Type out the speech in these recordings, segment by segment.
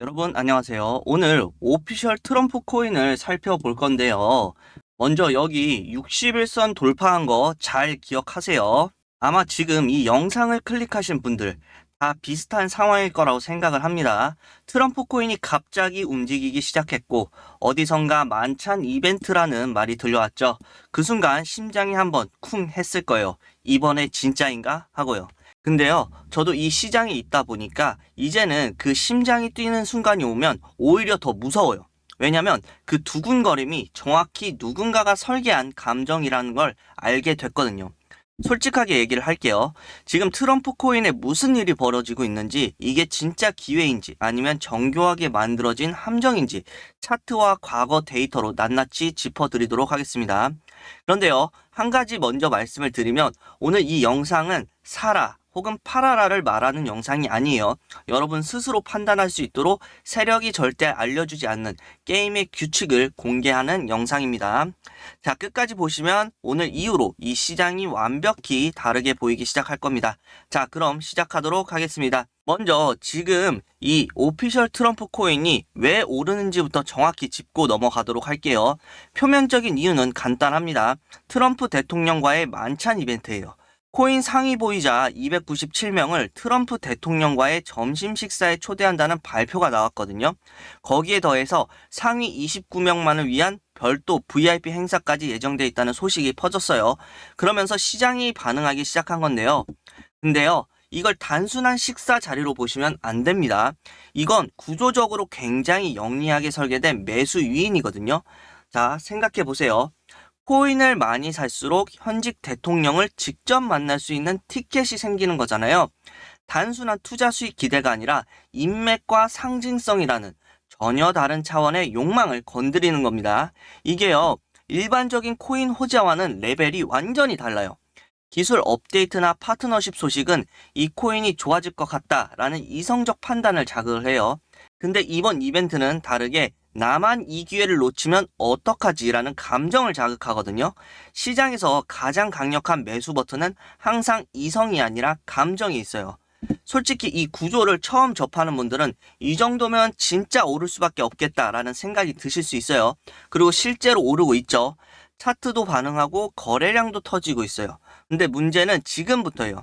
여러분 안녕하세요. 오늘 오피셜 트럼프 코인을 살펴볼 건데요. 먼저 여기 61선 돌파한 거 잘 기억하세요. 아마 지금 이 영상을 클릭하신 분들 다 비슷한 상황일 거라고 생각을 합니다. 트럼프 코인이 갑자기 움직이기 시작했고 어디선가 만찬 이벤트라는 말이 들려왔죠. 그 순간 심장이 한번 쿵 했을 거예요. 이번에 진짜인가 하고요. 근데요, 저도 이 시장에 있다 보니까 이제는 그 심장이 뛰는 순간이 오면 오히려 더 무서워요. 왜냐면 그 두근거림이 정확히 누군가가 설계한 감정이라는 걸 알게 됐거든요. 솔직하게 얘기를 할게요. 지금 트럼프 코인에 무슨 일이 벌어지고 있는지, 이게 진짜 기회인지 아니면 정교하게 만들어진 함정인지 차트와 과거 데이터로 낱낱이 짚어드리도록 하겠습니다. 그런데요, 한 가지 먼저 말씀을 드리면 오늘 이 영상은 사라 혹은 팔아라를 말하는 영상이 아니에요. 여러분 스스로 판단할 수 있도록 세력이 절대 알려주지 않는 게임의 규칙을 공개하는 영상입니다. 자, 끝까지 보시면 오늘 이후로 이 시장이 완벽히 다르게 보이기 시작할 겁니다. 자, 그럼 시작하도록 하겠습니다. 먼저 지금 이 오피셜 트럼프 코인이 왜 오르는지부터 정확히 짚고 넘어가도록 할게요. 표면적인 이유는 간단합니다. 트럼프 대통령과의 만찬 이벤트예요. 코인 상위 보유자 297명을 트럼프 대통령과의 점심 식사에 초대한다는 발표가 나왔거든요. 거기에 더해서 상위 29명만을 위한 별도 VIP 행사까지 예정돼 있다는 소식이 퍼졌어요. 그러면서 시장이 반응하기 시작한 건데요. 근데요, 이걸 단순한 식사 자리로 보시면 안 됩니다. 이건 구조적으로 굉장히 영리하게 설계된 매수 유인이거든요. 자, 생각해 보세요. 코인을 많이 살수록 현직 대통령을 직접 만날 수 있는 티켓이 생기는 거잖아요. 단순한 투자 수익 기대가 아니라 인맥과 상징성이라는 전혀 다른 차원의 욕망을 건드리는 겁니다. 이게요, 일반적인 코인 호재와는 레벨이 완전히 달라요. 기술 업데이트나 파트너십 소식은 이 코인이 좋아질 것 같다라는 이성적 판단을 자극을 해요. 근데 이번 이벤트는 다르게 나만 이 기회를 놓치면 어떡하지라는 감정을 자극하거든요. 시장에서 가장 강력한 매수 버튼은 항상 이성이 아니라 감정이 있어요. 솔직히 이 구조를 처음 접하는 분들은 이 정도면 진짜 오를 수밖에 없겠다라는 생각이 드실 수 있어요. 그리고 실제로 오르고 있죠. 차트도 반응하고 거래량도 터지고 있어요. 근데 문제는 지금부터예요.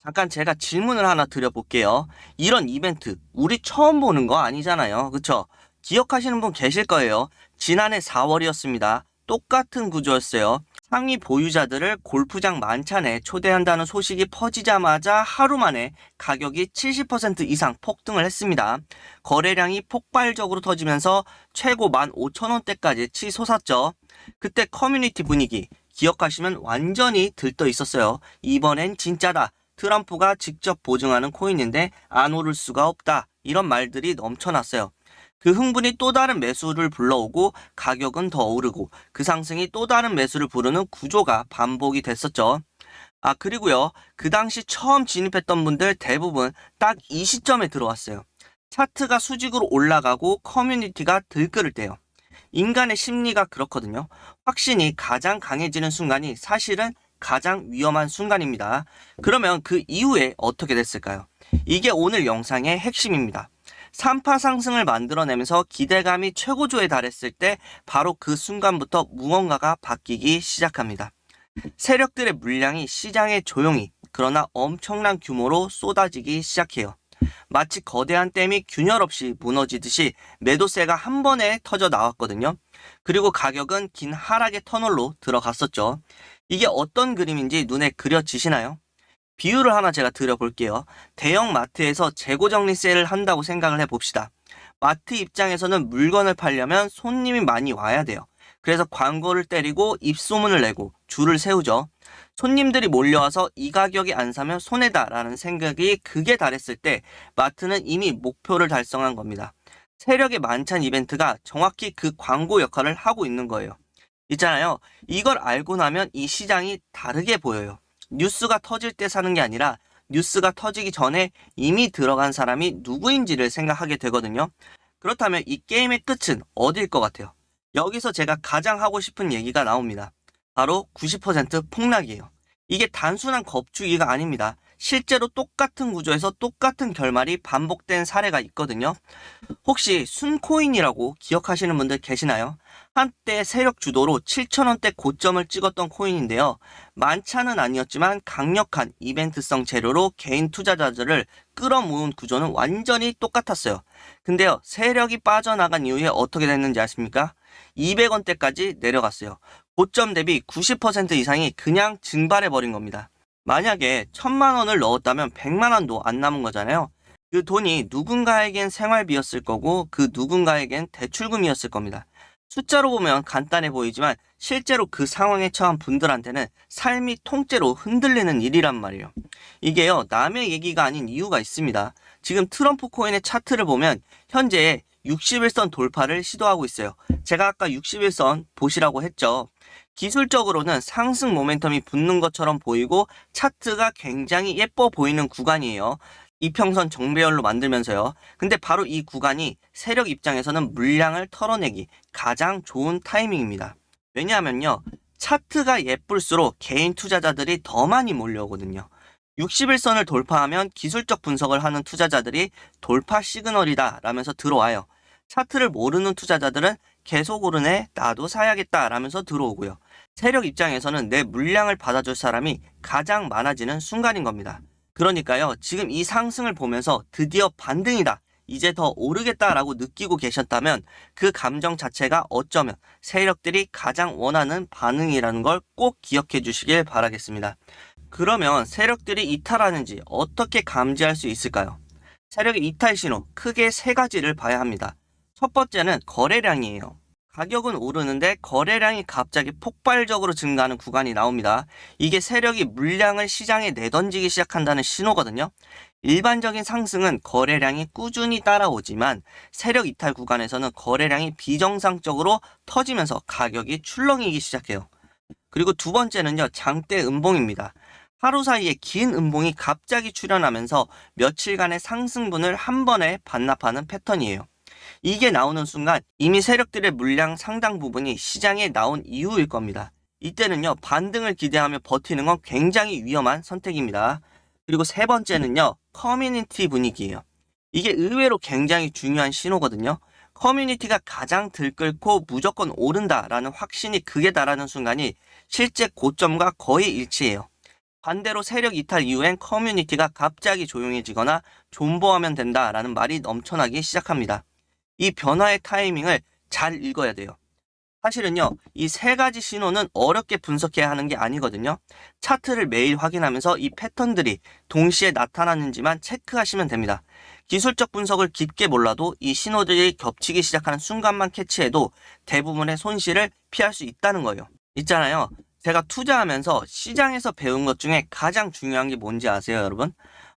잠깐 제가 질문을 하나 드려볼게요. 이런 이벤트 우리 처음 보는 거 아니잖아요. 그쵸? 기억하시는 분 계실 거예요. 지난해 4월이었습니다. 똑같은 구조였어요. 상위 보유자들을 골프장 만찬에 초대한다는 소식이 퍼지자마자 하루 만에 가격이 70% 이상 폭등을 했습니다. 거래량이 폭발적으로 터지면서 최고 15,000원대까지 치솟았죠. 그때 커뮤니티 분위기 기억하시면 완전히 들떠 있었어요. 이번엔 진짜다. 트럼프가 직접 보증하는 코인인데 안 오를 수가 없다. 이런 말들이 넘쳐났어요. 그 흥분이 또 다른 매수를 불러오고 가격은 더 오르고 그 상승이 또 다른 매수를 부르는 구조가 반복이 됐었죠. 아, 그리고요. 그 당시 처음 진입했던 분들 대부분 딱 이 시점에 들어왔어요. 차트가 수직으로 올라가고 커뮤니티가 들끓을 때요. 인간의 심리가 그렇거든요. 확신이 가장 강해지는 순간이 사실은 가장 위험한 순간입니다. 그러면 그 이후에 어떻게 됐을까요? 이게 오늘 영상의 핵심입니다. 3파 상승을 만들어내면서 기대감이 최고조에 달했을 때 바로 그 순간부터 무언가가 바뀌기 시작합니다. 세력들의 물량이 시장에 조용히 그러나 엄청난 규모로 쏟아지기 시작해요. 마치 거대한 댐이 균열 없이 무너지듯이 매도세가 한 번에 터져 나왔거든요. 그리고 가격은 긴 하락의 터널로 들어갔었죠. 이게 어떤 그림인지 눈에 그려지시나요? 비유를 하나 제가 드려볼게요. 대형 마트에서 재고 정리 세일을 한다고 생각을 해봅시다. 마트 입장에서는 물건을 팔려면 손님이 많이 와야 돼요. 그래서 광고를 때리고 입소문을 내고 줄을 세우죠. 손님들이 몰려와서 이 가격에 안 사면 손해다라는 생각이 극에 달했을 때 마트는 이미 목표를 달성한 겁니다. 세력의 만찬 이벤트가 정확히 그 광고 역할을 하고 있는 거예요. 있잖아요. 이걸 알고 나면 이 시장이 다르게 보여요. 뉴스가 터질 때 사는 게 아니라 뉴스가 터지기 전에 이미 들어간 사람이 누구인지를 생각하게 되거든요. 그렇다면 이 게임의 끝은 어디일 것 같아요? 여기서 제가 가장 하고 싶은 얘기가 나옵니다. 바로 90% 폭락이에요. 이게 단순한 겁주기가 아닙니다. 실제로 똑같은 구조에서 똑같은 결말이 반복된 사례가 있거든요. 혹시 순코인이라고 기억하시는 분들 계시나요? 한때 세력 주도로 7,000원대 고점을 찍었던 코인인데요. 만차는 아니었지만 강력한 이벤트성 재료로 개인 투자자들을 끌어모은 구조는 완전히 똑같았어요. 근데요, 세력이 빠져나간 이후에 어떻게 됐는지 아십니까? 200원대까지 내려갔어요. 고점 대비 90% 이상이 그냥 증발해버린 겁니다. 만약에 1,000만 원을 넣었다면 100만 원도 안 남은 거잖아요. 그 돈이 누군가에겐 생활비였을 거고 그 누군가에겐 대출금이었을 겁니다. 숫자로 보면 간단해 보이지만 실제로 그 상황에 처한 분들한테는 삶이 통째로 흔들리는 일이란 말이에요. 이게요, 남의 얘기가 아닌 이유가 있습니다. 지금 트럼프 코인의 차트를 보면 현재 61선 돌파를 시도하고 있어요. 제가 아까 61선 보시라고 했죠. 기술적으로는 상승 모멘텀이 붙는 것처럼 보이고 차트가 굉장히 예뻐 보이는 구간이에요. 이평선 정배열로 만들면서요. 근데 바로 이 구간이 세력 입장에서는 물량을 털어내기 가장 좋은 타이밍입니다. 왜냐하면요, 차트가 예쁠수록 개인 투자자들이 더 많이 몰려오거든요. 60일선을 돌파하면 기술적 분석을 하는 투자자들이 돌파 시그널이다 라면서 들어와요. 차트를 모르는 투자자들은 계속 오르네, 나도 사야겠다 라면서 들어오고요. 세력 입장에서는 내 물량을 받아줄 사람이 가장 많아지는 순간인 겁니다. 그러니까요, 지금 이 상승을 보면서 드디어 반등이다, 이제 더 오르겠다라고 느끼고 계셨다면 그 감정 자체가 어쩌면 세력들이 가장 원하는 반응이라는 걸 꼭 기억해 주시길 바라겠습니다. 그러면 세력들이 이탈하는지 어떻게 감지할 수 있을까요? 세력의 이탈 신호 크게 세 가지를 봐야 합니다. 첫 번째는 거래량이에요. 가격은 오르는데 거래량이 갑자기 폭발적으로 증가하는 구간이 나옵니다. 이게 세력이 물량을 시장에 내던지기 시작한다는 신호거든요. 일반적인 상승은 거래량이 꾸준히 따라오지만 세력 이탈 구간에서는 거래량이 비정상적으로 터지면서 가격이 출렁이기 시작해요. 그리고 두 번째는요, 장대 음봉입니다. 하루 사이에 긴 음봉이 갑자기 출현하면서 며칠간의 상승분을 한 번에 반납하는 패턴이에요. 이게 나오는 순간 이미 세력들의 물량 상당 부분이 시장에 나온 이후일 겁니다. 이때는요, 반등을 기대하며 버티는 건 굉장히 위험한 선택입니다. 그리고 세 번째는요, 커뮤니티 분위기예요. 이게 의외로 굉장히 중요한 신호거든요. 커뮤니티가 가장 들끓고 무조건 오른다라는 확신이 극에 달하는 순간이 실제 고점과 거의 일치해요. 반대로 세력 이탈 이후엔 커뮤니티가 갑자기 조용해지거나 존버하면 된다라는 말이 넘쳐나기 시작합니다. 이 변화의 타이밍을 잘 읽어야 돼요. 사실은요, 이 세 가지 신호는 어렵게 분석해야 하는 게 아니거든요. 차트를 매일 확인하면서 이 패턴들이 동시에 나타나는지만 체크하시면 됩니다. 기술적 분석을 깊게 몰라도 이 신호들이 겹치기 시작하는 순간만 캐치해도 대부분의 손실을 피할 수 있다는 거예요. 있잖아요, 제가 투자하면서 시장에서 배운 것 중에 가장 중요한 게 뭔지 아세요, 여러분?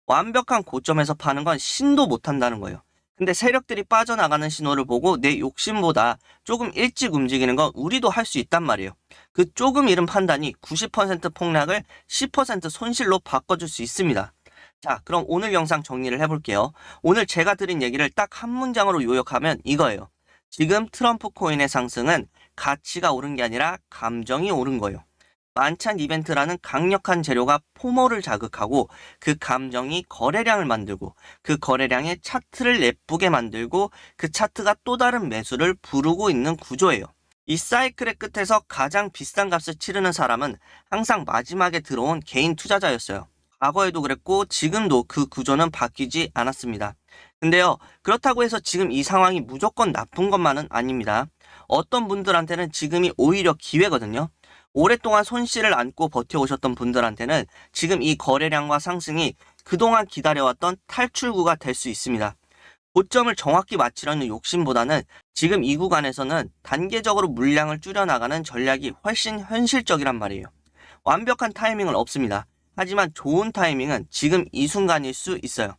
완벽한 고점에서 파는 건 신도 못한다는 거예요. 근데 세력들이 빠져나가는 신호를 보고 내 욕심보다 조금 일찍 움직이는 건 우리도 할 수 있단 말이에요. 그 조금 이른 판단이 90% 폭락을 10% 손실로 바꿔줄 수 있습니다. 자, 그럼 오늘 영상 정리를 해볼게요. 오늘 제가 드린 얘기를 딱 한 문장으로 요약하면 이거예요. 지금 트럼프 코인의 상승은 가치가 오른 게 아니라 감정이 오른 거예요. 만찬 이벤트라는 강력한 재료가 포모를 자극하고 그 감정이 거래량을 만들고 그 거래량의 차트를 예쁘게 만들고 그 차트가 또 다른 매수를 부르고 있는 구조예요. 이 사이클의 끝에서 가장 비싼 값을 치르는 사람은 항상 마지막에 들어온 개인 투자자였어요. 과거에도 그랬고 지금도 그 구조는 바뀌지 않았습니다. 근데요, 그렇다고 해서 지금 이 상황이 무조건 나쁜 것만은 아닙니다. 어떤 분들한테는 지금이 오히려 기회거든요. 오랫동안 손실을 안고 버텨오셨던 분들한테는 지금 이 거래량과 상승이 그동안 기다려왔던 탈출구가 될 수 있습니다. 고점을 정확히 맞추려는 욕심보다는 지금 이 구간에서는 단계적으로 물량을 줄여나가는 전략이 훨씬 현실적이란 말이에요. 완벽한 타이밍은 없습니다. 하지만 좋은 타이밍은 지금 이 순간일 수 있어요.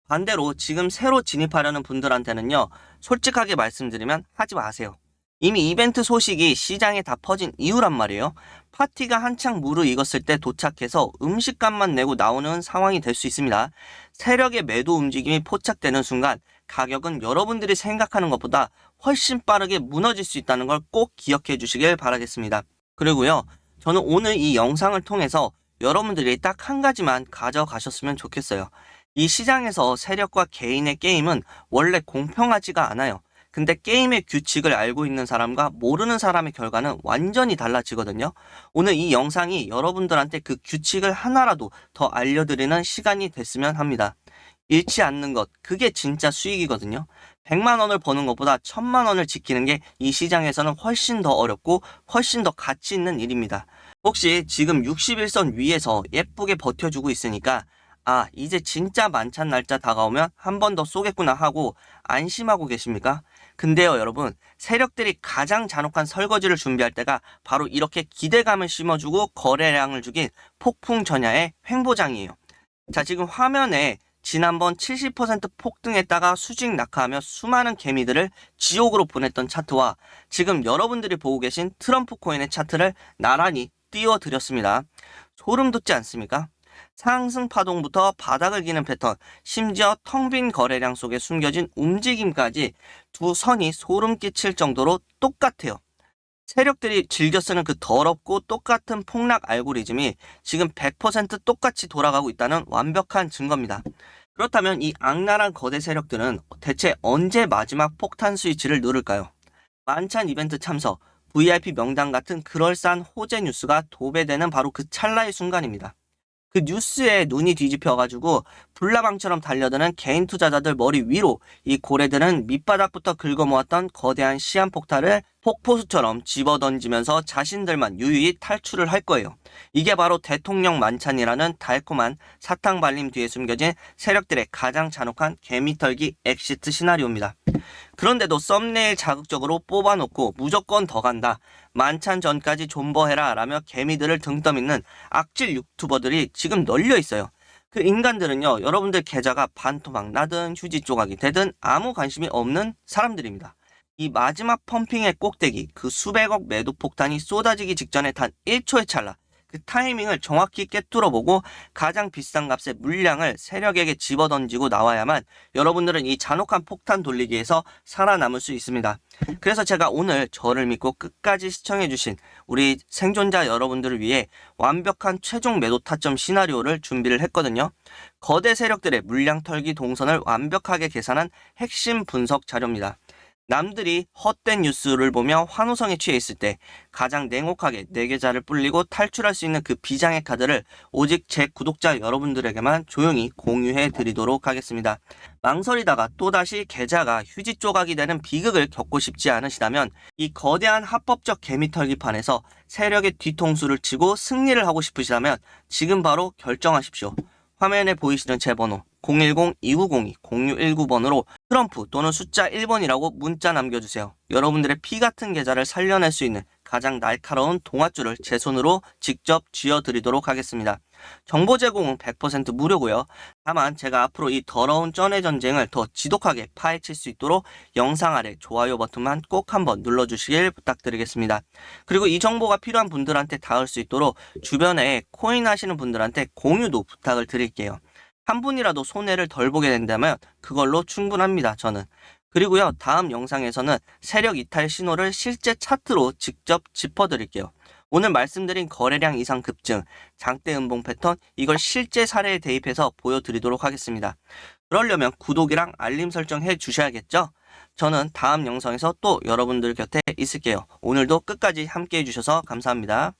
반대로 지금 새로 진입하려는 분들한테는요, 솔직하게 말씀드리면 하지 마세요. 이미 이벤트 소식이 시장에 다 퍼진 이유란 말이에요. 파티가 한창 무르익었을 때 도착해서 음식값만 내고 나오는 상황이 될 수 있습니다. 세력의 매도 움직임이 포착되는 순간 가격은 여러분들이 생각하는 것보다 훨씬 빠르게 무너질 수 있다는 걸 꼭 기억해 주시길 바라겠습니다. 그리고요, 저는 오늘 이 영상을 통해서 여러분들이 딱 한 가지만 가져가셨으면 좋겠어요. 이 시장에서 세력과 개인의 게임은 원래 공평하지가 않아요. 근데 게임의 규칙을 알고 있는 사람과 모르는 사람의 결과는 완전히 달라지거든요. 오늘 이 영상이 여러분들한테 그 규칙을 하나라도 더 알려드리는 시간이 됐으면 합니다. 잃지 않는 것, 그게 진짜 수익이거든요. 100만 원을 버는 것보다 1000만 원을 지키는 게 이 시장에서는 훨씬 더 어렵고 훨씬 더 가치 있는 일입니다. 혹시 지금 61선 위에서 예쁘게 버텨주고 있으니까 아, 이제 진짜 만찬 날짜 다가오면 한 번 더 쏘겠구나 하고 안심하고 계십니까? 근데요, 여러분, 세력들이 가장 잔혹한 설거지를 준비할 때가 바로 이렇게 기대감을 심어주고 거래량을 죽인 폭풍 전야의 횡보장이에요. 자, 지금 화면에 지난번 70% 폭등했다가 수직 낙하하며 수많은 개미들을 지옥으로 보냈던 차트와 지금 여러분들이 보고 계신 트럼프 코인의 차트를 나란히 띄워드렸습니다. 소름 돋지 않습니까? 상승 파동부터 바닥을 기는 패턴, 심지어 텅 빈 거래량 속에 숨겨진 움직임까지 두 선이 소름 끼칠 정도로 똑같아요. 세력들이 즐겨 쓰는 그 더럽고 똑같은 폭락 알고리즘이 지금 100% 똑같이 돌아가고 있다는 완벽한 증거입니다. 그렇다면 이 악랄한 거대 세력들은 대체 언제 마지막 폭탄 스위치를 누를까요? 만찬 이벤트 참석, VIP 명단 같은 그럴싸한 호재 뉴스가 도배되는 바로 그 찰나의 순간입니다. 그 뉴스에 눈이 뒤집혀가지고 불나방처럼 달려드는 개인 투자자들 머리 위로 이 고래들은 밑바닥부터 긁어모았던 거대한 시한폭탄을 폭포수처럼 집어던지면서 자신들만 유유히 탈출을 할 거예요. 이게 바로 대통령 만찬이라는 달콤한 사탕 발림 뒤에 숨겨진 세력들의 가장 잔혹한 개미털기 엑시트 시나리오입니다. 그런데도 썸네일 자극적으로 뽑아놓고 무조건 더 간다. 만찬 전까지 존버해라 라며 개미들을 등 떠밀는 악질 유튜버들이 지금 널려 있어요. 그 인간들은요, 여러분들 계좌가 반토막 나든 휴지 조각이 되든 아무 관심이 없는 사람들입니다. 이 마지막 펌핑의 꼭대기, 그 수백억 매도 폭탄이 쏟아지기 직전에 단 1초의 찰나, 그 타이밍을 정확히 꿰뚫어보고 가장 비싼 값의 물량을 세력에게 집어던지고 나와야만 여러분들은 이 잔혹한 폭탄 돌리기에서 살아남을 수 있습니다. 그래서 제가 오늘 저를 믿고 끝까지 시청해주신 우리 생존자 여러분들을 위해 완벽한 최종 매도 타점 시나리오를 준비를 했거든요. 거대 세력들의 물량 털기 동선을 완벽하게 계산한 핵심 분석 자료입니다. 남들이 헛된 뉴스를 보며 환호성에 취해 있을 때 가장 냉혹하게 내 계좌를 불리고 탈출할 수 있는 그 비장의 카드를 오직 제 구독자 여러분들에게만 조용히 공유해 드리도록 하겠습니다. 망설이다가 또다시 계좌가 휴지 조각이 되는 비극을 겪고 싶지 않으시다면 이 거대한 합법적 개미털기판에서 세력의 뒤통수를 치고 승리를 하고 싶으시다면 지금 바로 결정하십시오. 화면에 보이시는 제 번호 010-2902-0619번으로 트럼프 또는 숫자 1번이라고 문자 남겨주세요. 여러분들의 피 같은 계좌를 살려낼 수 있는 가장 날카로운 동아줄을 제 손으로 직접 쥐어드리도록 하겠습니다. 정보 제공은 100% 무료고요. 다만 제가 앞으로 이 더러운 쩐의 전쟁을 더 지독하게 파헤칠 수 있도록 영상 아래 좋아요 버튼만 꼭 한번 눌러주시길 부탁드리겠습니다. 그리고 이 정보가 필요한 분들한테 닿을 수 있도록 주변에 코인 하시는 분들한테 공유도 부탁을 드릴게요. 한 분이라도 손해를 덜 보게 된다면 그걸로 충분합니다, 저는. 그리고요, 다음 영상에서는 세력 이탈 신호를 실제 차트로 직접 짚어드릴게요. 오늘 말씀드린 거래량 이상 급증, 장대 음봉 패턴, 이걸 실제 사례에 대입해서 보여드리도록 하겠습니다. 그러려면 구독이랑 알림 설정 해 주셔야겠죠? 저는 다음 영상에서 또 여러분들 곁에 있을게요. 오늘도 끝까지 함께 해주셔서 감사합니다.